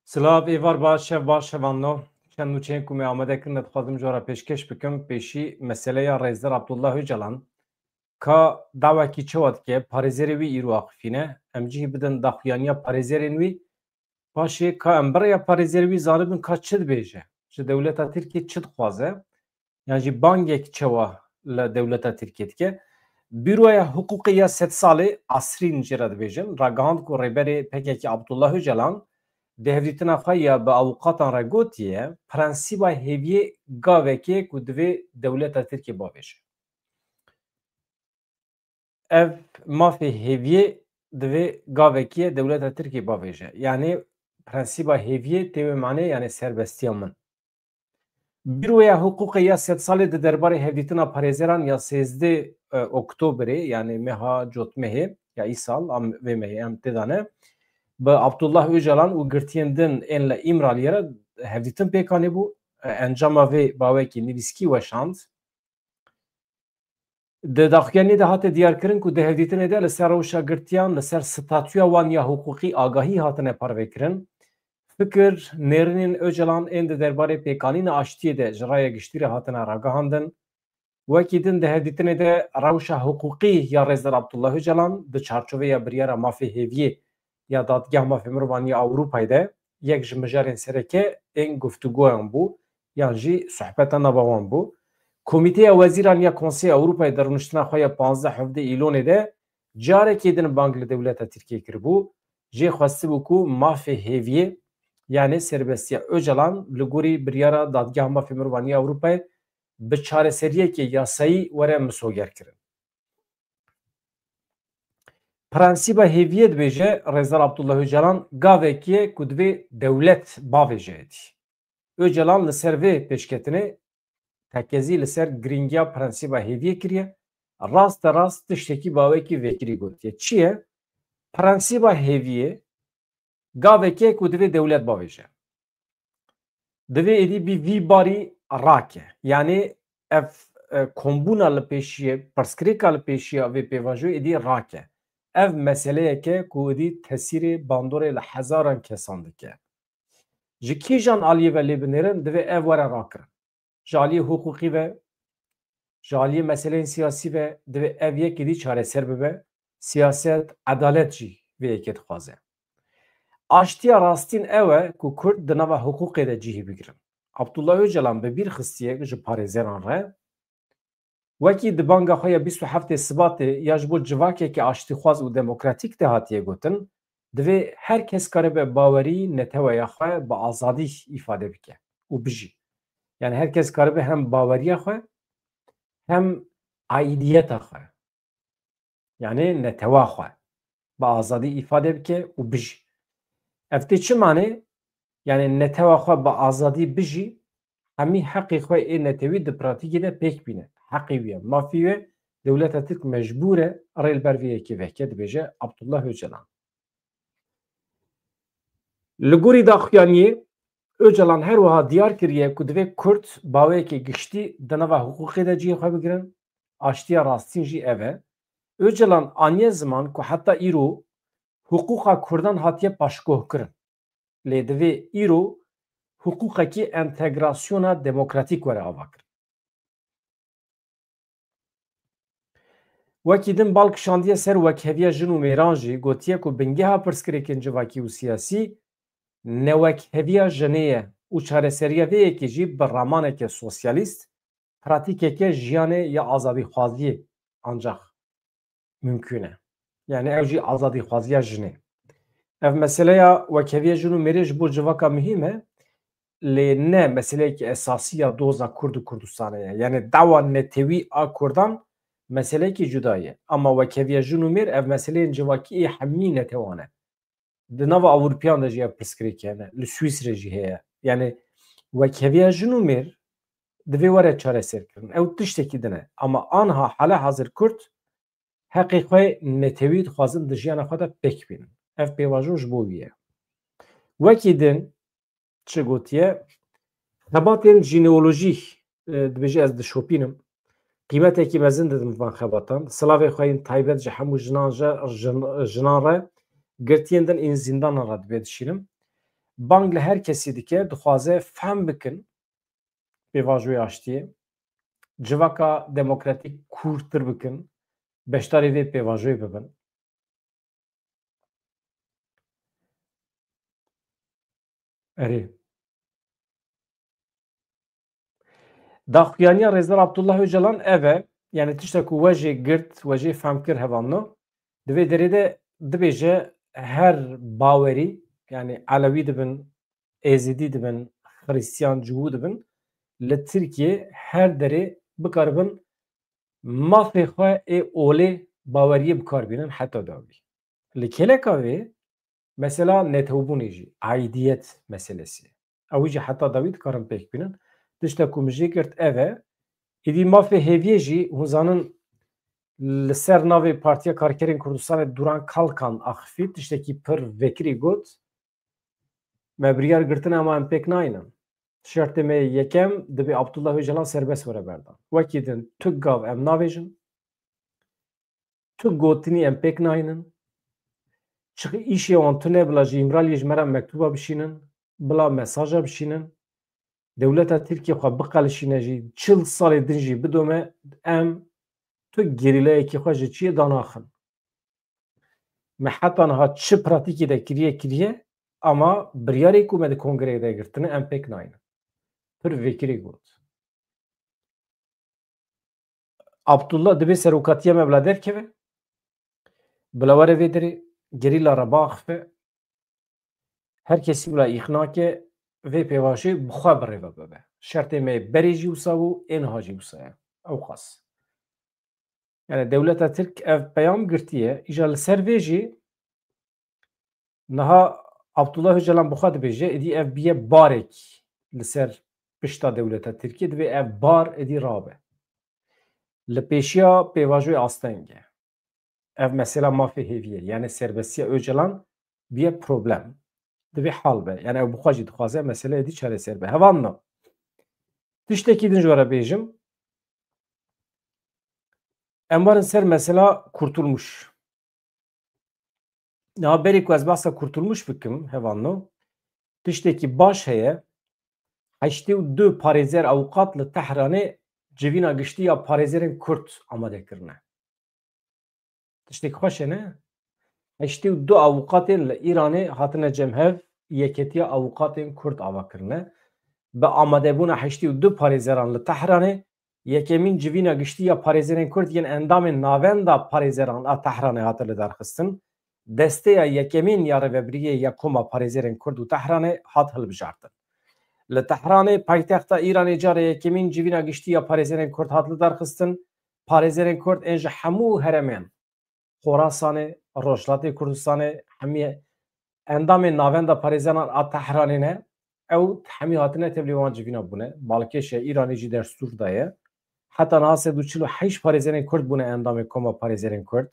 Silav êvar baş şevanno çend nûçeyên ku me amade kirin dixwazim jara pêşkêş bikim pêşî meseleya Rêzdar Abdullah Öcalan ka dawekî çawa dike parêzerê wî îro axivîne em cî bidin daxuyaniya parêzerên wî paşê ka em birêya parêzerê wî zanibin ka çi dibêje ji dewleta Tirkiye çi dixwaze yan jî bangek çawa li dewleta Tirkiye dike Büroya Hukukê ya sed salê asrîn jê re dibêjin ragihand ku rêberê pekekî Abdullah Öcalan dehevdîtina xwe ya bi awqatan re gotiye prensîba hêviyê gavekê ku divê dewleta Tirkiye bavêje. Ev mafê hêviyê divê gavekî dewleta Tirkiye bavêje. Yani prensîba hêviyê tê wê manê yani serbestiya min. Büroya Hukukê ya sed salê di derbarê hevdîtina parêzeran ya 16 Oktoberê yani meha cotmehê ya îsal am vê mehê em tê dane bi Abdullah Öcalan û girtiyên din ên li Îmraliyê re hevdîtin pêkanî bû encama vê bawekî nivîskî weşand. Di daxuyaniyê de hate diyarkirin ku di hevdîtinê de li ser rewşa girtiyan li ser statûya wan ya hukukî agahî hatine parvêkirin. Fikir nêrînên Öcalan ên di derbarê pêkanîna aştiyê de ji raya giştî re hatine ragihandin. Wekî din di hevdîtinê de rewşa hukukî ya Rêzdar Abdullah Öcalan di çarçoveya biryara mafê hêviyê ya dadgeh mafê mirovan ya Ewropayê de yek ji mijarên sereke ên guftûgoyan bû yan jî sohbeta nava wan bû. Komîteya Wezîran ya Konseya Ewropayê di rûniştina xwe ya 15 hevdê îlonê de carekê din bang li dewleta Tirkiye kiribû jê xwestibû ku mafê hêviyê yani serbestiya Öcalan li gorî biryara dadgeha mafê mirovan ya Ewropayê bi çareseriyekê yasayî were misogerkirin. Prensîba hêviyê dibêje Rêzdar Abdullah Öcalan gavekî ye ku divê dewlet bavêje yetî. Öcalan li ser vê pêşketinê tekezî li ser giringiya prensîba hêviyê kiriye. Rast de rast tiştekî bawekî vekirî gotiye. Çi ye? Prensîba hêviyê gavekî ye ku divê dewlet bavêje. Divê êdî bî vî barî rake. Yani ev kombûna li pêşiye, pirskirêka li pêşiya vê pêvajoyê êdî rake. Ev meseleyeke ku êdî tesîrê bandorê li hezaran kesan dike. Ji kîjan aliyê ve lê binêrin divê ev were rakirin. Ji aliyê hukukî ve ji aliyê meseleyên siyasî ve divê ev yek êdî çareser bibe. Siyaset, edalet jî vê yekê dixwaze. Aştiya rastîn ew e ku Kurd di nava hukukê de cihê bigirin. Abdullah Öcalan bi bîr xistiye ji parêzeran re wekî di banga xwe ya 27 Sibatê ya ji bo civakekî aştîxwaz û demokratîk de hatiye gotin, divê her kes karibe bawerî neteweya xwe bi azadî îfade bike û bijî. Yani her kes karibe hem baweriya xwe hem aidiyeta xwe yani netewa xwe bi azadî îfade bike û bijî. Ev tê çi manê? Yani netewa xwe bi azadî bijî hemî heqê xwe ê netewî di pratîkê de pêk bîne. Heqê wî ye. Mafî wê dewleta Tirk mecbûr e rêl ber vê yekê veke dibêje Abdullah Öcalan. Li gorî daxuyaniyê Öcalan her wiha diyar kiriye ku divê Kurd baweyekê giştî di nava hukukê de cihê xwe bigirin. Aştiya rastîn jî ev e. Öcalan aniye ziman ku heta îro hukuka Kurdan hatiye paşguhkirin. Lê divê îro hukukekî entegrasyona demokratîk were avakirin. Wekî din balkişandiye ser wekheviya jin û mêran jî gotiye ku bingeha pirsgirêkên civakî û siyasî newekheviya jinê ye û çareseriya vê yekê jî bi ramaneke sosyalîst pratîkeke jiyanê ya azadîxwaziyê ancak mümkün e. Yani ew jî azadîxwaziya jinê. Ev meseleya wekheviya jin û mêrê ji bo civaka mühîm e lê ne meseleyekî esasî ya doza Kurd û Kurdistanê ye. Yani dawa netewî a Kurdan meseleyekî cuda ye. Ama wekheviya jin û mêr ev meseleyên civakî ê hemî netewan e. Di nava Ewropeyan de jî ev pirsgirêk hene. Li Swîsrê jî heye. Yani wekheviya jin û mêr divê were çareserkirin. Ew tiştekî din e. Ama anha hala hazir Kurd heqê xwe netewî dixwazin di jiyana xwe de pêk bînin. Ev pêvajo ji bo wî ye. Wekî din çi gotiye xebatên jîneolojîk dibêje ez dişopînim. Qîmetekî mezin didim van xebatan. Silavê xwe yên taybet ji hemû jinan re girtiyên din ên zindanan re dibê dişînim. Bang li her kesî dike dixwaze fehm bikin pêvajoyê aştiyê, civaka demokratîk kûrtir bikin, beşdarê vê pêvajoyê bibin. Erê. Daxuyaniya Rêzer Abdullah Öcalan ev e, yani tiştek ku we jê girt, we jê femkir hevanno, di vê derê de dibêje her bawerî, yani Alewî dibin, Êzidî dibin, Hristiyan cihû dibin, li Tirkiye her derê bikaribin mafê xwe ê olê baweriyê bikarbînin heta dawî. Li kêleka wê mesela netewbûnê jî, aidiyet meselesi. Ew jî heta dawî dikarin pêk bînin. Tiştek ku min jê girt ev e, êdî mafê hêviyê jî hûn zanin li ser navê Partiya Karkerên Kurdistanê Duran Kalkan axivî tiştekî pir vekirî got, me biryar girtina ema em pêk nayînin. Şertê me yekem dibe Abdullah Öcalan serbest were berdan. Wekî din tu gav em navêjin, tu gotinî em pêk nayînin, çi îşê wan tu nebila ji îmraliyê ji me re mektuba bişînin, bila mesaja bişînin, dewleta Tirkiye xwe biqelişîne jî, 40 salê din jî bidome, em tu gerîleyekî xwe ji çiyê danaxin. Me heta niha çi pratikê de kiriye ama biryarê ku me di kongreyê de girtine em pêk nayînin. Pir vekirî got. Abdullah dibe serokatiya me bila derkeve, bila were vê derê gerîla re biaxive, her kesî bila îxnake vê pêvajoyê bi xwe birêve bibe. Şertê me berê jî wisa bû, ê niha jî wisa ye. Ew qas. Yani dewleta Tirk ev peyam girtiye, îja li ser vê jî niha Abdullah Öcalan bi xwe dibêje êdî ev biye barek li ser pişta dewleta Tirkiye, divê ev bar êdî rabe. Li pêşiya pêvajoyê astengê, ev mesela mafê hêviyê yani serbestiya Öcalan biye problem. Divê hal be. Yani ew bi xwe jî dixwaze mesele êdî çareser be. Hevanna. Tiştekî din ji we re bêjim. Em warin ser mesela Kurtulmuş. Niha berê ku ez behsa Kurtulmuş bikim hevanno, tiştekî baş heye, 82 parêzer awqat li Tehranê civîna giştî ya parêzerên Kurd amade kirine. Tiştekî xweş e ne? 82 awqatên li Îranê hatine cemhev yeketiya awqatên Kurd ava kirine. Bi amadebûna 82 parêzeran li Tehranê yekemîn civîna giştî ya parêzerên Kurd yên endamên navenda parêzeran a Tehranê hate li derxistin. Desteya yekemîn ya rêveberiyê ya Koma parêzerên Kurd û Tehranê hat hilbijartin. Li Tehranê paytexta Îranê carê yekemîn civîna giştî ya parêzerên Kurd hat li derxistin. Parêzerên Kurd ên ji hemû heremên Xorasanê, Rojhilatê Kurdistanê, hemî endamên navenda parêzeran a Tehranê ne, ew hemî hatine tevlî wan civîna bûne. Balkêşa Îranê jî destûr daye. Heta niha 148 parêzerên Kurd bûne endamê Koma parêzerên Kurd.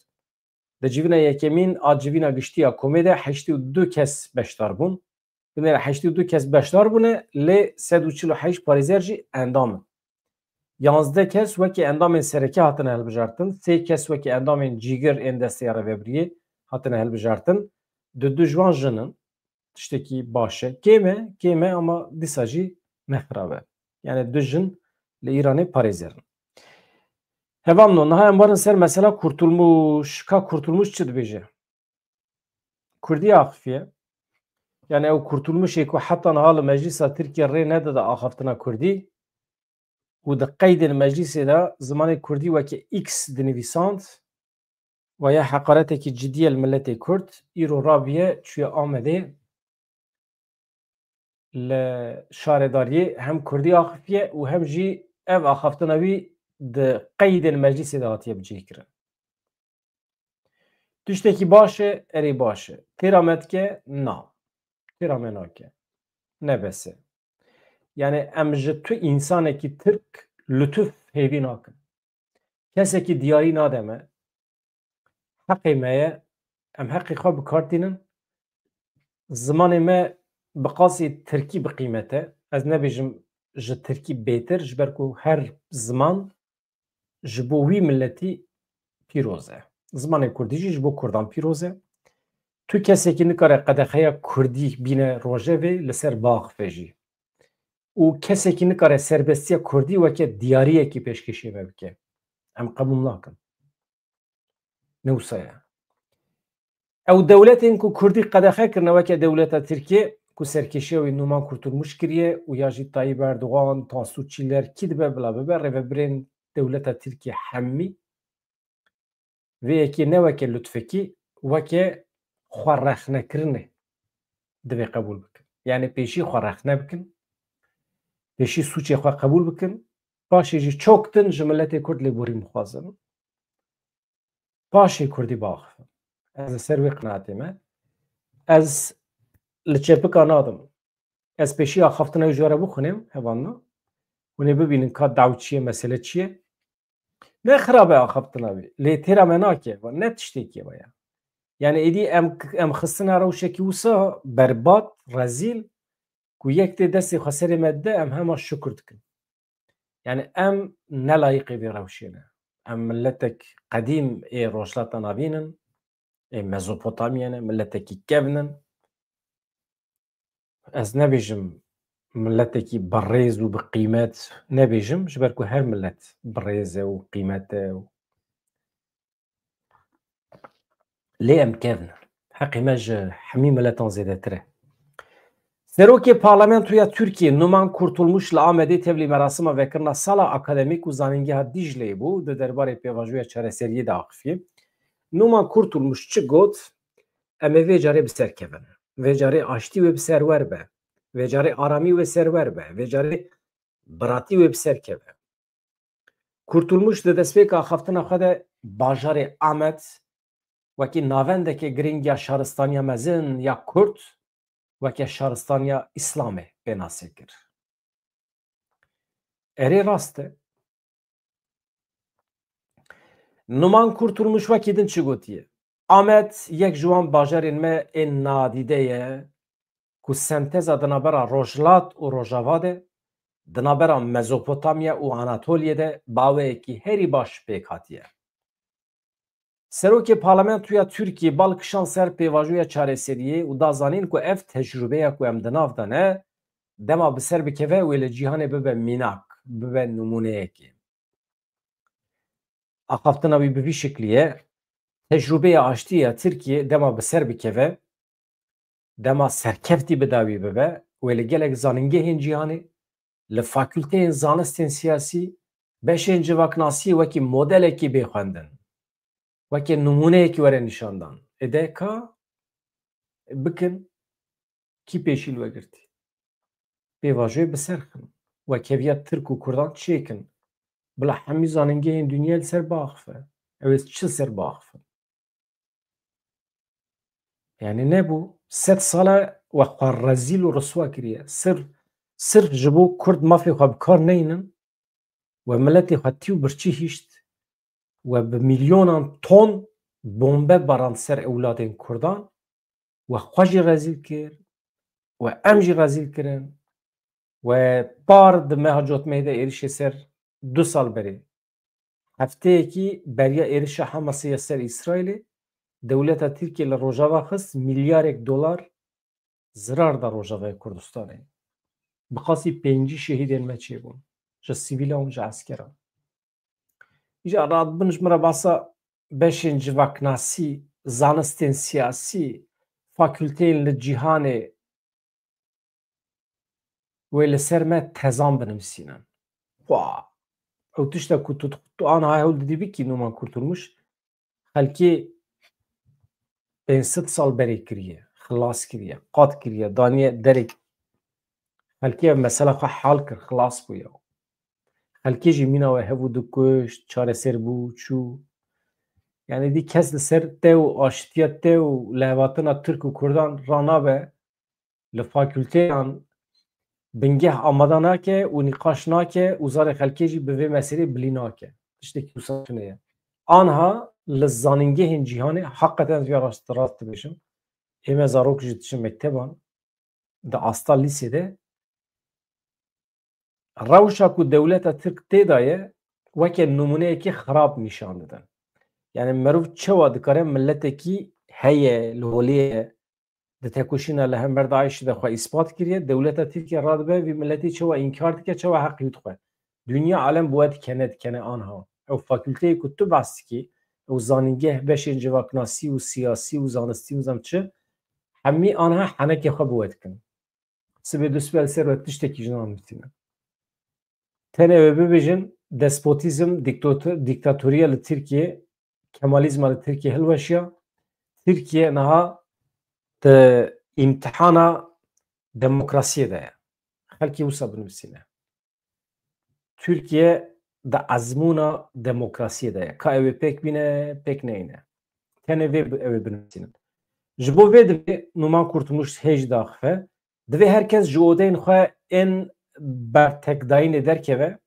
Di civîna yekemîn a civîna giştî ya Komê de 82 kes beşdar bûn. Binêre 82 kes beşdar bûne, lê 148 parêzer jî endam in. 11 kes wekî endamên serekê hatine hilbijartin, 3 kes wekî endamên cîgir ên desteya rêveberiyê hatine hilbijartin. Di du ji wan jinin, tiştekî baş e. Kêm e ama dîsa jî nexirab e. Yani du jin li Îranê parêzerin. Hevanno niha em warin ser mesela Kurtulmuş. Ka Kurtulmuş çi dibêje? Kurdiya axifiye. Yani ew Kurtulmuşê ku heta niha li Meclîsa Tirkiye rê nedide axaftina Kurdî û di qeydên meclîsê de zimanê Kurdî wekî X dinivîsand ve ya heqaretekî cidî ye li milletê Kurd, îro raviye çûye Amedê li şaredariyê hem Kurdî axifiye û hem jî ev axaftina wî di qeydên meclîsê de hatiye bicêkirin. Tiştekî baş e, erê baş e. Têra me dike? Na. Têra me nake. Nebese. Yani em ji tu însanekî Tirk lütuf hêvî nakin. Kesekî diyarî nade me. Heqê me ye, em heqê xwe bikartînin. Zimanê me bi qasî Tirkî biqîmete. Ez nebêjim ji Tirkî bêtir, ji ber ku her ziman ji bo wî milletî pîroz e. Zimanê Kurdî jî ji bo Kurdan pîroz e. تو کسی nikare qedexe Kurdî bîne rojevê li ser bax vejî. û kesekî nikare serbestiya Kurdî weke diyariyekî pêşkêşî me bike. Em qebûl nakin. Ne wisa ye. Ew dewletên ku Kurdî qedexe kirine weke dewleta Tirkiye ku serkêşiya wê Numan Kurtulmuş kiriye û ya jî Tayyip Erdogan, Tansu Çiller kî dibe bila bibe rêvebirên dewleta Tirkiye hemî vê yekê ne weke lütfekî weke xwe rexnekirinê divê qebûl bikin. Yani pêşî xwe rexne bikin, pêşî sûçê xwe qebûl bikin, paşê jî çok din ji milletê Kurd lêborî bixwazin. Paşê Kurdî biaxivin. Ez li ser wê qenaetê me. Ez li çêpika nadim. Ez pêşî axaftina wî jware bixwînim hevalna. Hûn ê bibînin ka daw çi ye, mesele çi ye. Ne xirab e axaftina wî. Lê têra me nake. Ne tiştekî ye ya. Yani êdî em xistina rewşekî wisa berbat, rezîl ku yek tê destê xwe serê me dide em hema şukur dikin. Yani em nelayîqê vê rewşê ne. Em milletek qedîm ê rojhilata navînin, ê Mezopotamyê ne, milletekî kevnin. Ez nebêjim milletekî birrêz û bi qîmet nebêjim ji ber ku her millet birrêz e û qîmet e. Lê em kevnin. Heqê me ji hemî milletan zêdetir e. Serokê Parlamentoya Tirkiye Numan Kurtulmuş li Amedê tevlî merasima vekirina sala akademîk û zanîngeha Dîcleyê bû di derbarê pêvajoya çareseriyê de axifiye. Numan Kurtulmuş çi got? Em ê vê carê bi ser kevin. Vê carê aştî wê bi ser werbe. Vê carê aramî wê ser werbe. Vê carê biratî wê bi ser keve. Kurtulmuş di destpêka axaftina xwe de bajarê Amed wekî navendekê giring ya şaristaniya mezin ya Kurd weke şaristaniya İslamê pênasê kir. Erê rast e. Numan Kurtulmuş wekî din çi gotiye? Amed yek ji wan bajarên me ên nadîde ye ku senteza di navbera Rojhilat û Rojava de, di navbera Mezopotamya û Anatoliye de baweyekî herî baş pêk hatiye. Serokê Parlamentoya Tirkiye balkişan ser pêvajoya çareseriyê û da zanîn ku ev tecrübeya ku em di nav de ne, dema bi ser bikeve wê li cîhanê bibe mînak, bibe numûneyekê. Axaftina wî bi vî şeklî ye, tecrübeya aştiya Tirkiye dema bi ser bikeve, dema serkeftî bi dawî bibe wê li gelek zanîngehên cîhanê, li fakülteyên zanistên siyasî, beşên civaknasiyê wekî modelekî bêxwendin. Wekî numûneyekî were nîşandan. Êdê ka bikin kî pêşîl vegirtî. Pêvajoyê bi ser xin. Wekeviya Tirk û Kurdan çêkin. Bila hemî zanîngehên dunyayê li ser biaxife. Ew ê çi ser biaxifin? Yani ne bu? 7 sala we xwe rezîl û riswa kiriye. Sirf ji bo Kurd mafê xwe bi kar neynin we milletê xwe tî û birçî hîşt we bi milyonan ton bombe baran ser ewladên Kurdan we xwe jî rezîl kir we em jî rezîl kirin we par di meha cotmeyê de êrişê ser 2 sal berê hefteyekî beriya êrişa Hamasê ya ser İsraîlê dewleta Tirkiye li Rojava xist milyarek dolar zirar da Rojavayê Kurdistanê. Bi qasî 5 şehîdên me çêbûn. Ji sivîlan û ji eskeran. İja radibin ji min re basa beşên civaknasî, zanistên siyasî, fakülteyên li cîhanê wê li ser me tezan binivîsînin. Ew tiştek ku tu aniha hewl didî bikî Numan Kurtulmuş xelkê 500 sal berê kiriye, xilas kiriye, qat kiriye, daniye derê xelkê ev mesela xwe hal kir, xilas bûye. Xelkê jî mîna we hebû dikuşt, çareser bû, çû. Yani dî kes li ser te û aştiya te û lehvatina Tirk û Kurdan ranabe li fakülteyan bingeh amada nake û nîqaş nake û zarê xelkê jî bi vê meselê bilî nake. Tiştekî wisa tune ye. Anha li zanîngehên cîhanê heqeten vê rast dibêjim ême zarok jî diçin mekteban di asta lîsêde rewşa ku dewleta Tirk tê da ye weke numûneyekî xirab nîşan didin. Yani merov çawa dikare milletekî هەیە لە هۆلەیە دەتێکوشینە لە هەمبەر داعش دەخوا ئیسپات کردە دەولەتە تورکیا ڕادبە وی ملەتی چەوە ئینکار دکە چەوە حەقی خوێ دنیا عالم بووە کەنە ئانها ئەو فاکولتەیە کو تو باستکی ئەو زانینگە بەشێن جوواکناسی و سیاسی و زانستی و زەم چ هەمی ئانها حەنەکی خۆ بووە دکن سبێ دوسبێ سەر تشتێکی ژنان بتینە tenê bibêjin despotîzm dîktatoriya li Tirkiye Kemalizma li Tirkiye hilweşiya Tirkiye niha di îmtihana demokrasiyê de ye xelkî wisa binivîsîne Tirkiye di ezmûna demokrasiyê de ye ka ew ê pêk bîne pêk neyîne tenê vê ew ê binivîsînin ji bo vê divê Numan Kurtuluş hêj daxife divê herkes ji odeyên xwe ên bertekdayînê derkeve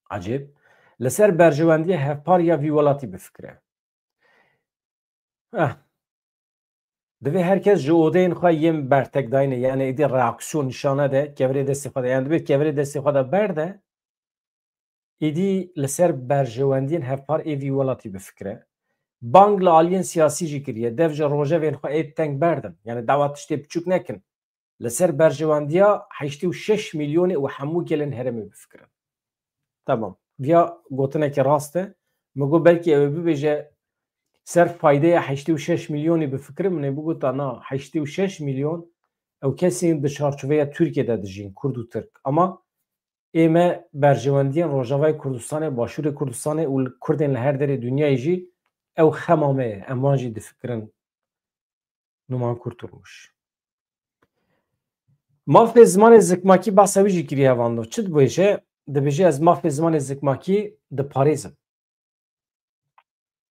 acib li ser berjewendiya hevpariya vî welatî bifikire divê herkes ji odeyên xwe yên bertekdayînê yani êdî reaksiyon nîşane de kevirê destê xwe de yani divê kevirê destê xwe de berde êdî li ser berjewendiyên hevpar ê vî welatî bifikire bang li aliyên siyasî jî kiriye dev ji rojevên xwe ê teng berdin yani dawa tiştê biçûk nekin li ser berjewendiya 86 milyonê û hemû gelên herêmê bifikirin tamam viya gotinekî rast e min got belkî ew ê bibêje ser faydeya 86 milyonê bifikirin min ê bigota na 86 milyon ew kesên di çarçoveya Tirkiyeyê dijîn Kurd û Tirk ama ême berjewendiyên Rojavayê Kurdistanê Başûrê Kurdistanê û Kurdên li her derê dunyayê jî ew xema me ye em wan jî difikirin Numan Kurtulmuş mafê zimanê zikmakî behsa wî jî kiriye hevan çi dibêje dibêje ez mafê zimanê zikmakî diparêzim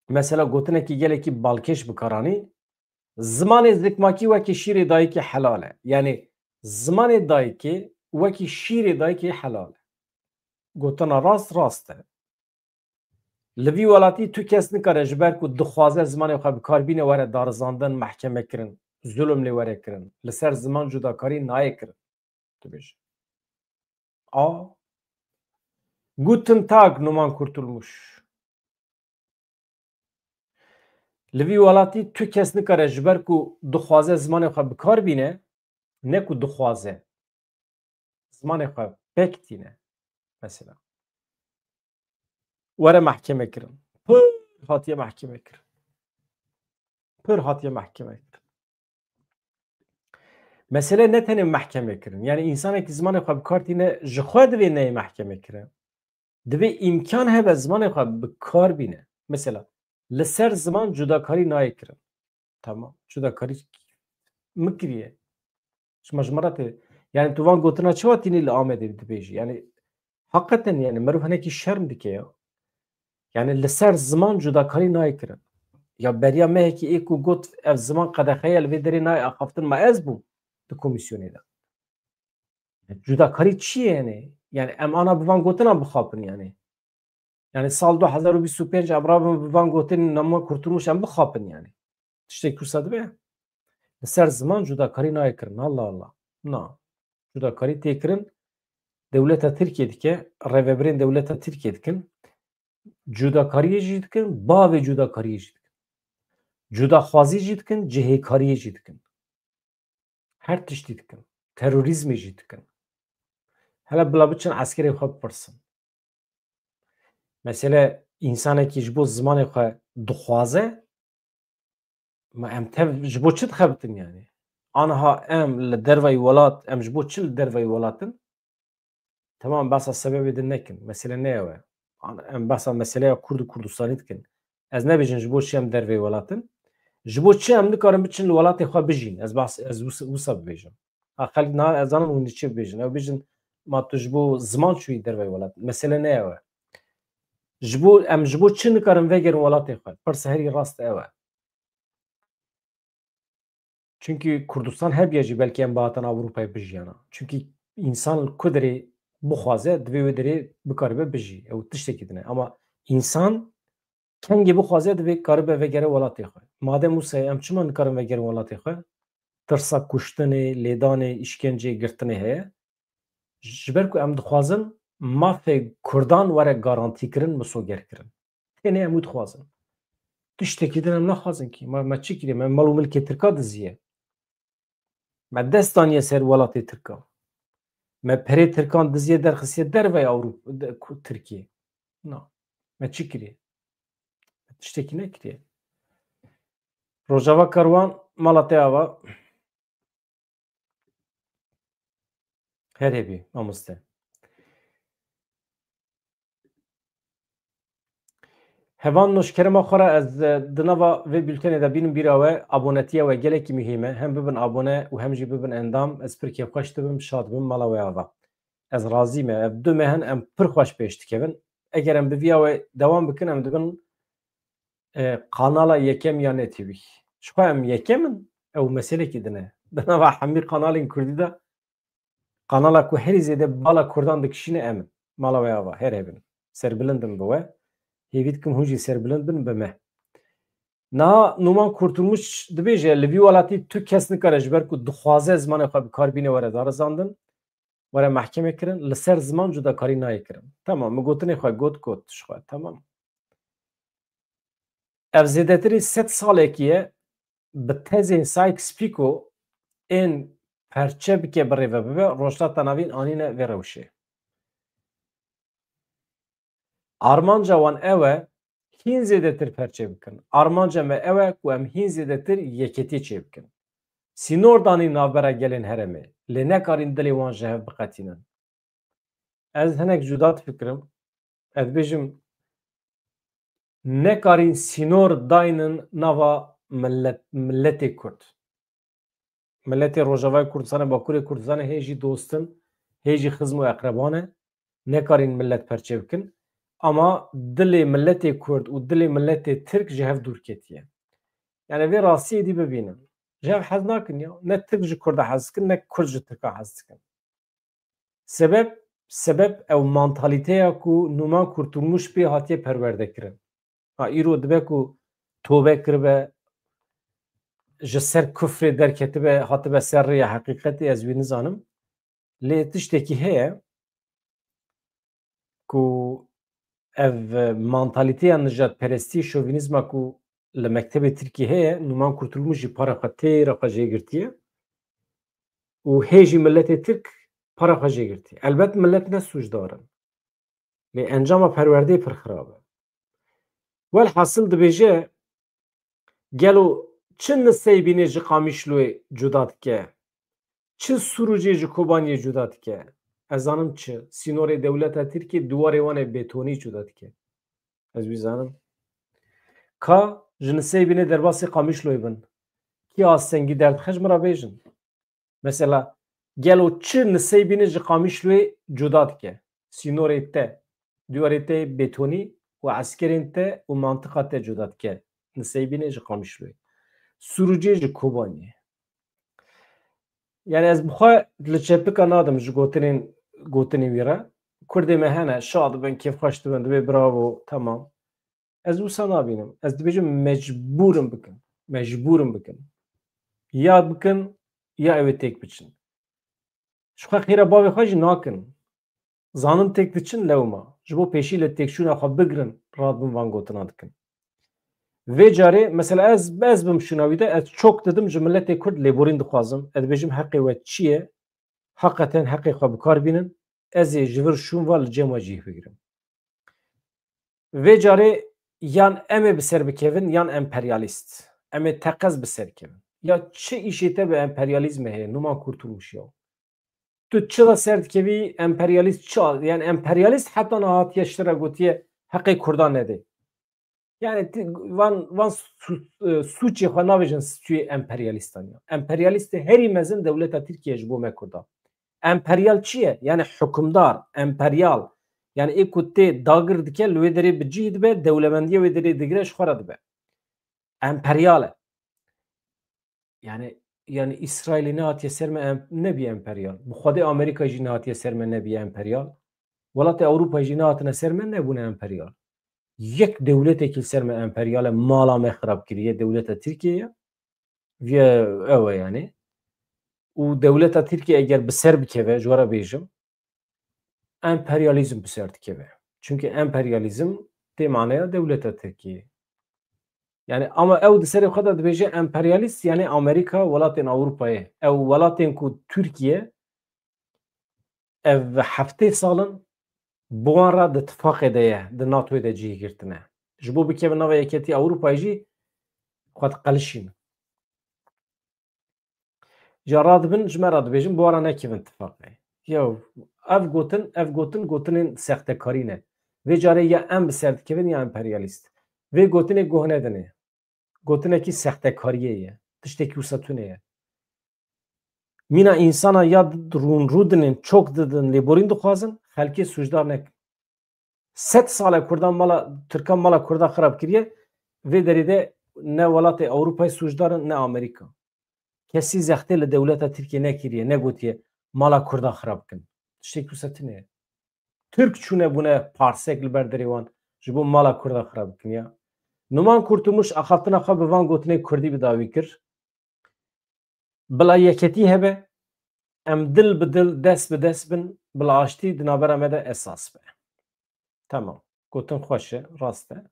mesela gotinekî gelekî balkêş bikaranî zimanê zikmakî wekî şîrê dayîkê helal e yani zimanê dayîkê wekî şîrê dayîkê helal e gotina rast e li vî welatî tu kes nikare ji ber ku dixwaze zimanê xwe bikarbîne were darizandin mehkeme kirin zulm lê were kirin li ser ziman cudakarî nayê kirin dibêje Guten Tag Numan Kurtulmuş li vî welatî tu kes nikare ji ber ku dixwaze zimanê xwe bikarbîne ne ku dixwaze zimanê xwe pêktîne mesela were mehkeme kirin pir hatiye mehkeme kirin pir hatiye mehkeme kirin mesele ne tenê mehkeme kirin yani însanekî zimanê xwe bikartîne ji xwe divê neyê mehkeme kirin divê îmkan hebe zimanê xwe bikarbîne mesela li ser ziman cudakarî nayê kirin tamam cudakarî mikiriye ji yani tu van gotina çawa tînî li Amedê dibêjî yani hakikaten yani merov hinekî şerm dike ya yani li ser ziman cudakarî nayê kirin ya beriya me hekî ê ku got ev ziman qedexeya li vê derê nayê axaftin me ez bûm di komîsyonê de cudakarî çi ye yani em ana bi van gotina bixapin yani sal 2025 em rabin bi van gotinên Numan Kurtulmuş em bixapin yani tiştek wisa dibe li ser ziman cudakarî nayê kirin Allah na cudakarî tê kirin dewleta Tirkiye dike rêveberên dewleta Tirkiye dikin cudakariyê jî dikin bavê cudakariyê jî dikin cudaxwazî jî dikin cihêkariyê jî dikin her tiştî dikin terorîzmê jî dikin hele bila biçin eskerê xwe bipirsin mesele însanekî ji bo zimanê xwe dixwaze em tev ji bo çi dixebitin yani aniha em li derveyê welat em ji bo çi li derveyê welatin tamam behsa sebebê din nekin mesele ne ye em behsa meseleya Kurd û Kurdistanî dikin ez nebêjim ji bo çi em derveyê welatin ji bo çi em nikarin biçin li welatê xwe bijîn ez wisa bibêjim xelk niha ez zanim hûn çi bibêjin ew bêjin ma tu ji bo ziman çûyî derveyê welat mesele ne ye em ji bo çi nikarin vegerin welatê xwe pirsa herî rast ew e çünkü Kurdistan hebiye jî belkî em bihatan Ewropayê bijiyana çünkü însan ku derê bixwaze divê wê derê bikaribe bijî ew tiştekî din e ama însan kengê bixwaze divê karibe vegere welatê xwe madem wisa em çima nikarin vegerin welatê xwe tirsa kuştinê lêdanê îşkenceyê girtinê heye ji ber ku em dixwazin mafê Kurdan were garantîkirin misogerkirin tenê em wî dixwazin tiştekî din em naxwazin kî me çi kirî me mal û milkê Tirka diziye me dest daniye ser welatê Tirka me perê Tirkan diziye derxisiye derve Tirkiye na me çi kirî tiştekî nekiriye Rojava Karwan mala te ava herêbî mamoste Hevan nuşkerema xwe re ez di nava vê bültenê de bînim bîra we abonetiya we gelekî mühîm e hem bibin abone û hem jî bibin endam ez pir kêfxweş dibim şad bim mala we ava ez razî me ev du mehin em pir xweş pêş dikevin eger em bi vîya we dewam bikin em dibin kanala yekem ya netîvî ji xwe em yekemin ew meselekî din e di nava hemî kanalên Kurdî de kanala ku herî zêde bala Kurdan dikişîne em in mala we ava herê bin serbilindim bi we hêvî dikim hûn jî serbilind bin bi me Niha Numan Kurtulmuş dibêje li vî welatî tu kes nikare ji ber ku dixwaze zimanê xwe bi kar bîne were darizandin were mehkemê kirin li ser ziman cudakarî nayê kirin temam min gotinê xwe got ji xwe temam ev zêdetirî sed salekî ye bi tezên Sykes-Picot ên perçe bike birêve bibe rojhilata navîn anîne vê rewşê armanca wan ew e hîn zêdetir perçe bikin armanca me ew e ku em hîn zêdetir yeketî çê bikin sînor danî navbera gelên herêmê lê nekarîn dilê wan ji hev biqetînin ez hinek cuda difikirim ez dibêjim nekarîn sînor dayînin nava milletê Kurd milletê Rojavayê Kurdistanê Bakurê Kurdistanê hê jî dostin hê jî xizm û eqreban e nekarîn millet perçe bikin ama dilê milletê Kurd û dilê milletê Tirk ji hev dûr ketiye yani vê rastiyê dî bibînin ji hev hez nakin ya ne Tirk ji Kurd hez dikin ne Kurd ji Tirka hez dikin sebeb ew mantalîteya ku Numan Kurtulmuş pê hatiye perwerdekirin ha îro dibe ku tobe kiribe ji ser kufrê derketibe hatibe ser rêya heqîqetê ez wî nizanim lê tiştekî heye ku ev mantalîteya nijadperestî şovînîzma ku li mektebê Tirkî heye Numan Kurtulmuş jî para xwe têra xwe jêgirtiye û hê jî milletê Tirk para xwe jêgirtiye elbet millet ne sûcdar in lê encama perwerdeyê pir xirab e welhasil dibêje gelo çi Niseybînê ji Qamişloyê cuda dike çi Surucê ji Kobaniyê cuda dike ez zanim çi sînorê dewleta Tirkiye duwarê wan ê bêtonî cuda dike ez wî zanim ka ji Niseybînê derbasî Qamişloyê bin kî astengî derdxweş min re bêjin mesela gelo çi Niseybînê ji Qamişloyê cuda dike sînorê te duwarê te bêtonî û eskerên te û mantiqa te cuda dike Niseybînê ji Qamişloyê Surucê ji Kobaniyê yani ez bi xwe li çepika nadim ji gotinên wî re Kurdê me hene şa dibin kêfxweş dibin dibê bravo temam ez wisa nabînim ez dibêjim mecbûrim bikin ya bikin ya ew ê têk biçin ji xwe xêra bavê xwe jî nakin zanin têk diçin lewma ji bo pêşî li têkçûna xwe bigirin radibin van gotina dikin vê carê mesela ez bim şûnawî de ez çok didim ji milletê Kurd lêborîn dixwazim ez dibêjim heqê we çi ye heqeten heqê xwe bi kar bînin ez ê ji vir şûn ve li cem we cih bigirim vê carê yan em ê bi ser bikevin yan emperyalîst em ê teqez bi ser kevin ya çi îşê te bi emperyalîzmê heye Numan Kurtulmuş ya tu çi da ser dikevî emperyalîst çi yani emperyalîst heta nehatiye ji te re gotiye heqê Kurdan nede yani van sûçê xwe nabêjin stûyê emperyalîstan ya emperyalîstê herî mezin dewleta Tirkiye ji bo me Kurda emperyal çi ye yani hukumdar emperyal yani ê ku tê dagir dike li wê derê bi cih dibe dewlemendiya wê derê digire ji xwe re dibe emperyal e yani İsraîlê nehatiye ser me nebî emperyal bi Xwedê Amerîka jî nehatiye ser me nebî emperyal welatê Ewropayê jî nehatine ser me nebûne emperyal yek dewletekî ser me emperyal e mala me xirab kiriye dewleta Tirkiye ye ew e yani û dewleta Tirkiye eger bi ser bikeve ji we re bêjim emperyalîzm bi ser dikeve çünkü emperyalîzm tê maneya dewleta Tirkiye Yani ama ev di serê xwe de dibêje emperyalîst yani Amerika welatên Ewropayê. Ew welatên ku Türkiye ev heftê salin bi wan re di tifaqê de ye, di NATOyê de cihgirtine. Ji bo bikevin nava Yekîtî Ewropayê jî xwe diqelişînin. Ja radibin ji me re dibêjim bi wan re nekevin tifaqê. Yew ev gotin gotinên sextekarî ne. Vê carê ya em bi ser dikevin ya emperyalîst. Vê gotinê goh nedine. Gotinekî sextekariyê ye. Tiştekî wisa tune ye. Mîna însana ya rûnrû dinin, çok didin, lêborîn dixwazin, xelkê sûcdar nekin. 100 sale Kurdan mala Türkan mala Kurda xirab kiriye, vê derê de ne welatê Ewropayê sûcdarin ne Amerîka. Kesî zextê li dewleta Tirkiye nekiriye, ne gotiye mala Kurda xirab bikin. Tiştekî wisa tune ye. Türk çûne bûne parsek li ber derê wan ji bo mala Kurda xirab bikin ya. Numan Kurtulmuş axaftina xwe bi van gotinê Kurdî bi dawî kir. Bila yeketî hebe em dil bi dil dest bi dest bin bila aştî di navbera me de esas be. Tamam. Gotin xweş e, rast e.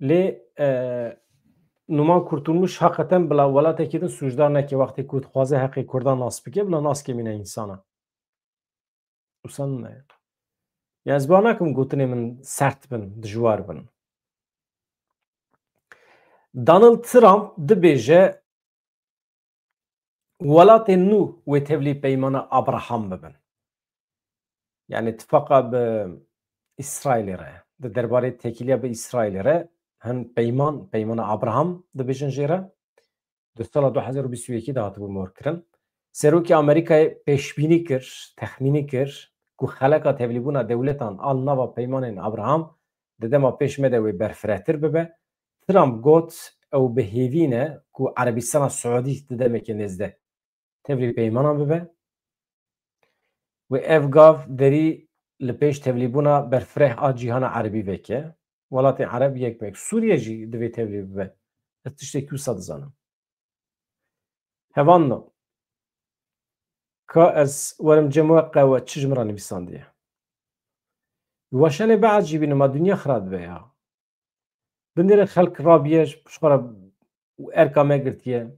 Lê Numan Kurtulmuş heqeten bila welatekî din sûcdar neke wextê ku dixwaze heqê Kurdan nas bike bila nas kemîne însana. Wisa ne? Ya ez ba nakim gotinê min sert bin, dijwar bin. Donald Trump dibêje welatên nû wê tevlî peymana Abraham bibin. Yani tifaka bi İsrailê re. Di derbarê tekîliya bi İsrailê re hin peymana Abraham dibêjin jê re. Di sala 2021 de hatibû morkirin. Serokê Amerîkayê pêşbînî kir, texmînî kir ku xeleka tevlîbûna dewletan al nava peymanên Abraham di dema pêş me de wê berfirehtir bibe. Trump got ew bi hêvî ne ku Erebistana Siûdî di demekê nêzde tevlî peymanan bibe. Ve ev gav derî li pêş tevlîbûna berfireh a cîhana Erebî veke. Welatên Ereb yekmek. Sûriye jî divê tevlî bibe. Ez tiştekî wisa dizanim. Hevan no. Ka ez werim cem we qewe çi ji min re nivîsandiye. Weşanê beecî bînim a dunya xira dibe ya. Binêre xelk rabiye ji xwe re erka me girtiye.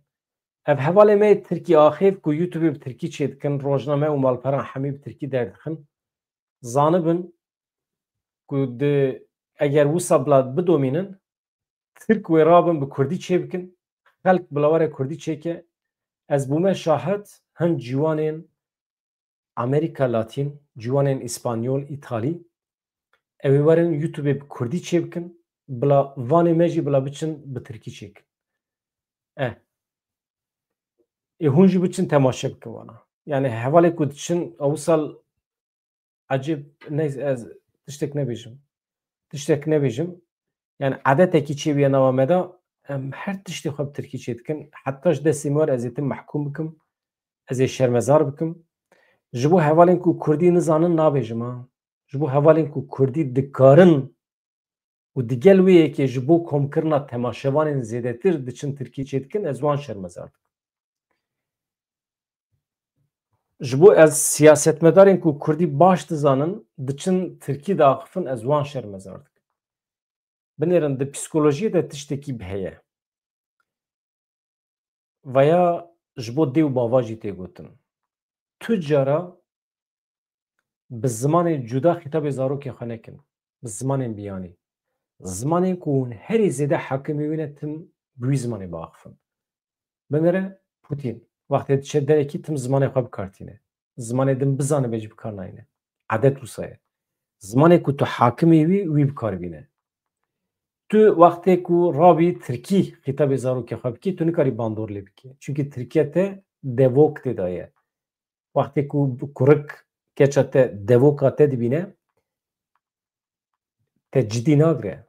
Ev hevalê me Tirkî axêv ku YouTubeê bi Tirkî çê dikin, rojname û malperan hemî bi Tirkî derdixin. Zanibin ku di eger wisa bila bidomînin Tirk wê rabin bi Kurdî çê bikin. Xelk bila were Kurdî çêke. Ez bûme şahid hin cîwanên Amerika Latîn, cîwanên İspanyol, İtalî ew ê werin YouTubeê bi Kurdî çê bikin. Bila vanê me jî bila biçin bi Tirkî çêkin. Hûn jî biçin temaşe bikin wana. Yani hevalê ku diçin ewsal ecêb ez tiştek nebêjim. Tiştek nebêjim. Yani edetekî çêbûye nava me de em her tiştê xwe bi Tirkî çê dikin. Heta ji destê me ez ê tim mehkûm bikim. Ez ê şermezar bikim. Ji bo hevalên ku Kurdî nizanin nabêjim ha. Ji bo hevalên ku Kurdî dikarin û di gel wê yekê ji bo komkirina temaşevanên zêdetir diçin Tirkî çê dikin ez wan şermezar dikim. Ji bo ez siyasetmedarên ku Kurdî baş dizanin diçin Tirkî de axifin ez wan şermezar dikim. Binêrin di psikolojiyê de tiştekî heye. Veya ji bo dê û bava jî tê gotin. Tu cara bi zimanê cuda xîtabê zarokê xwe nekin. Bi zimanên biyanî. Zimanên ku hûn herî zêde hekimê wî ne tim bi wî zimanê biaxivin. Binêre Putin. Wextê diçe derekî tim zimanê xwe bikartîne. Zimanê din bizanibe jî bikar nayîne. Edet wisa ye. Zimanê ku tu hakimê wî wî bikaribîne. Tu wextê ku rabî Tirkî xîtabê zarokê xwe bikî tu nikarî bandor lê bikî. Çünkü Tirkiye te devok tê daye. Wextê ku kurik keça te devoka te dibîne te cidî nagire.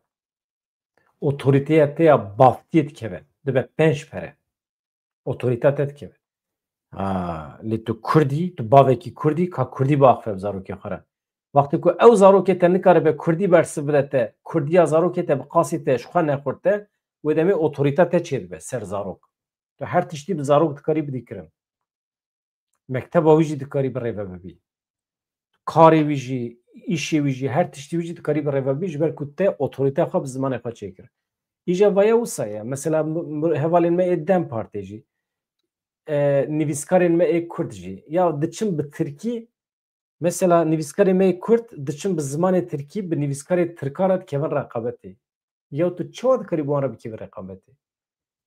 Otorîteya te ya baftiyê dikeve. Dibe 5 pere. Otorîte te dikeve. Lê tu Kurdî, tu bavekî Kurdî ka Kurdî biaxive bi zarokê xwe re. Wextê ku ew zarokê te nikaribe Kurdî bersiv bide te, Kurdiya zarokê te bi qasî te ji xwe nexurt te, wê demê otorîte te çê dibe ser zarok. Tu her tiştî bi zarok dikarî bidîkirin. Mekteba wî jî dikarî bi rêve bibî. Karê wî jî, îşê wî jî, her tiştî wî jî dikarî bi rêve bibî ji ber ku te otorîteya xwe bi zimanê xwe çêkir. İja vaya usaya. Mesela hevalin me Dem Partiji. Nivîskarên me ê Kurd jî. Ya diçin bi Tirkî mesela nivîskarê me ê Kurd diçin bi zimanê Tirkî bi nivîskarê Tirkan re dikevin reqabetê. Ya tu çawa dikarî bi wan re bikevî reqabetê?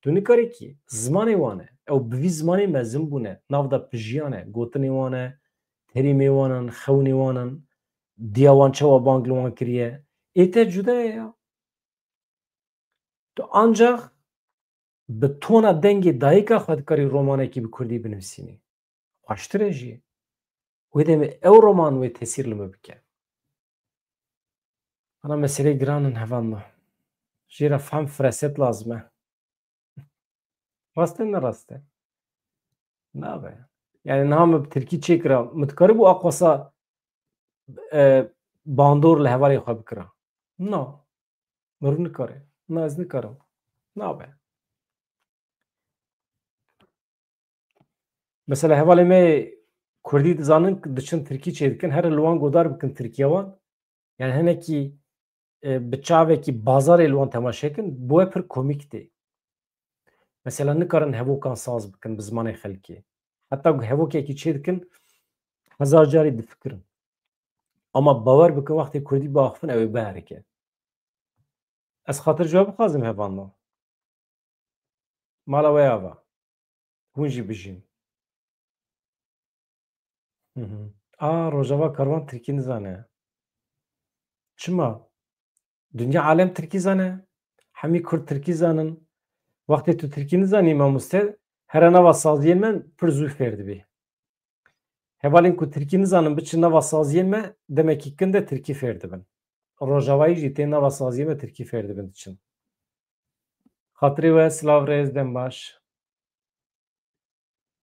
Tu nikarî kî zimanê wan e. Ew bi vî zimanê mezin bûne. Nav da pijiyan e. Gotinê wan e, herîmê wan in, xewnê wan in, diya wan çawa bang li wan kiriye. Êter cuda ye ya. Tu ancak bi tona dengê dayîka xwe dikarî romanekî bi Kurdî binivîsînî. Xweştir e jî. Wê demê ew roman wê tesîr li me bike. Ana meselê giran in hevan me. Jê re fehm fireset lazim e. Rast e ne rast e? Nabe. Yani niha me bi Tirkî çêkira. Min dikarîbû aqwasa bandor li hevalê xwe bikira. Na. Mir nikare. Na ez nikarim. Nabe. Mesela hevalê me Kurdî dizanin diçin Tirkî çê dikin here li wan godar bikin Tirkiye wan. Yani hinekî bi çavekî bazarê li wan temaşe kin bu pir komîk tê. Mesela nikarin hevokan saz bikin bi zimanê xelkê. Heta hevokekî çê dikin hezar carî difikirin. Ama bawer bikin wextê Kurdî biaxivin ew ê biherike. Ez xatir cevab bixwazim hevan me. Mala we ava. Hûn jî bijîn. A Rojava Karwan Tirkî nizane. Çima? Dünya alem Tirkî zane. Hemî Kurd Tirkî zanin. Wextê tu Tirkî nizanî mamoste here nava saziyên me pir zû fêr dibî. Hevalên ku Tirkî nizanin biçin nava saziyên me demekî kin de Tirkî fêr dibin. Rojavayî jî tê nava saziyê me Tirkî fêr dibin diçin. Xatirê we silav rêz dem baş.